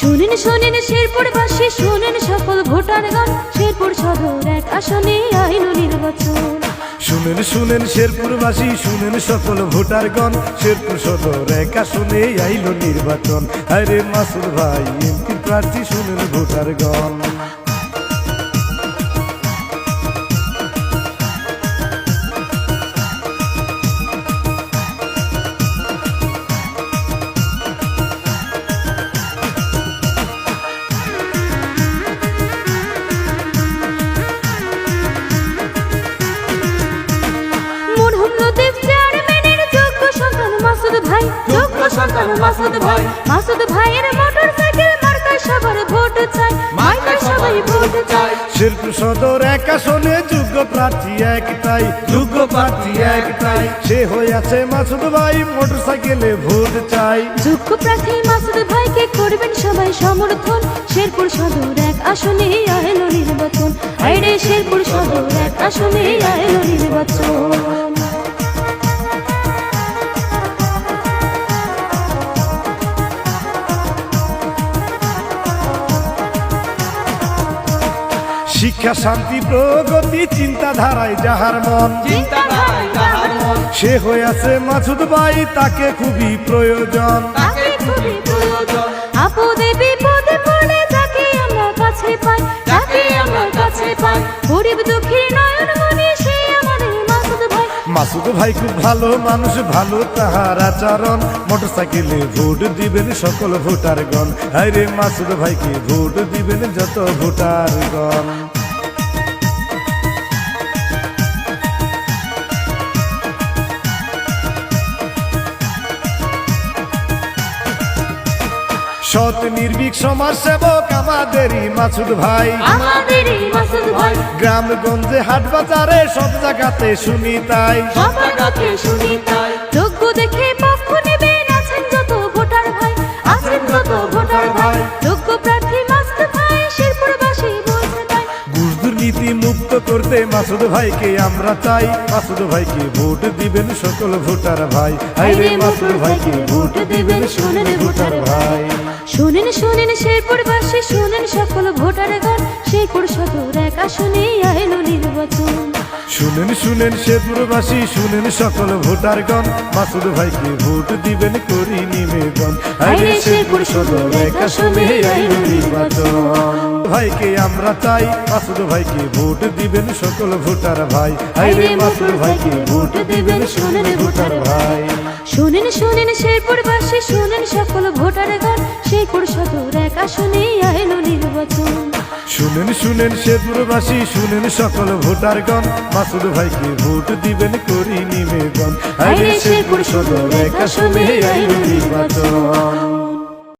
শুনেন শুনেন শেরপুরবাসী, শুনেন সকল ভোটারগণ, শেরপুর সদর এক আসনে আইল নির্বাচন। শুনেন শুনেন শেরপুরবাসী, শুনেন সকল ভোটারগণ, শেরপুর সদর এক আসনে আইল নির্বাচন। আরে মাসুদ ভাই এমপি প্রার্থী, শুনেন ভোটারগণ। মাসুদ ভাই, মাসুদ ভাইয়ের মোটরসাইকেল মার্কায় সবার ভোট চাই, মার্কায় সবাই ভোট চাই। শেরপুর সদর এক আসনে যোগ্য প্রার্থী একটাই, যোগ্য প্রার্থী একটাই, সে হইয়াছে মাসুদ ভাই, মোটরসাইকেলে ভোট চাই। যোগ্য প্রার্থী মাসুদ ভাইকে করবেন সবাই সমর্থন, শেরপুর সদর এক আসনে আইল নির্বাচন। আইরে শেরপুর সদর এক আসনে আইল নির্বাচন। শিক্ষা শান্তি প্রগতি চিন্তাধারায় যাহার মন, সে হইয়াছে মাসুদ ভাই, তাকে খুবই প্রয়োজন। আপদে বিপদে পড়ে যাকে আমরা কাছে পাই, যাকে আমরা কাছে পাই, গরিব দুঃখীর নয়ন মনি সে আমাদের মাসুদ ভাই। মাসুদ ভাই খুব ভালো মানুষ, ভালো তাহার আচরণ, মোটরসাইকেলে ভোট দিবেন সকল ভোটারগণ। আরে মাসুদ ভাইকে ভোট দিবেন যত ভোটারগণ। সৎ নির্ভীক সমাজ সেবক আমাদেরই মাসুদ ভাই, আমাদেরই মাসুদ ভাই। গ্রামগঞ্জে হাট বাজারে সব জায়গাতে শুনি তাই, সব জায়গাতে শুনি তাই। যোগ্য দেখে পক্ষ নেবেন আছেন যত ভোটার ভাই, আছেন যত ভোটার ভাই। যোগ্য প্রার্থী মাসুদ ভাই, শেরপুরবাসী বলছে তাই। ঘুষ দুর্নীতি মুক্ত করতে মাসুদ ভাইকে আমরা চাই, মাসুদ ভাইকে ভোট দিবেন সকল ভোটার ভাই। আইরে মাসুদ ভাইকে ভোট দিবেন শুনেন ভোটার ভাই। শুনেন শুনেন শেরপুরবাসী, শুনেন সকল ভোটারগণ, শেরপুর সদর এক আসনে আইল নির্বাচন। শুনেন শুনেন শেরপুরবাসী, শুনেন সকল ভোটারগণ, মাসুদ ভাইকে ভোট দিবেন করি নিবেদন। আইরে শেরপুর সদর এক আসনে আইল নির্বাচন। ভাইকে আমরা চাই, মাসুদ ভাইকে ভোট দিবেন সকল ভোটার ভাই। আইরে মাসুদ ভাইকে ভোট দিবেন শুনেন ভোটার ভাই। শুনেন শুনেন শেরপুরবাসী, শুনেন সকল ভোটারগণ, শেরপুর সদর এক আসনে আইল নির্বাচন। শুনেন শুনেন শেরপুরবাসী, শুনেন সকল ভোটারগণ, মাসুদ ভাইকে ভোট দিবেন করি নিবেদন। আইরে শেরপুর সদর এক আসনে আইল নির্বাচন।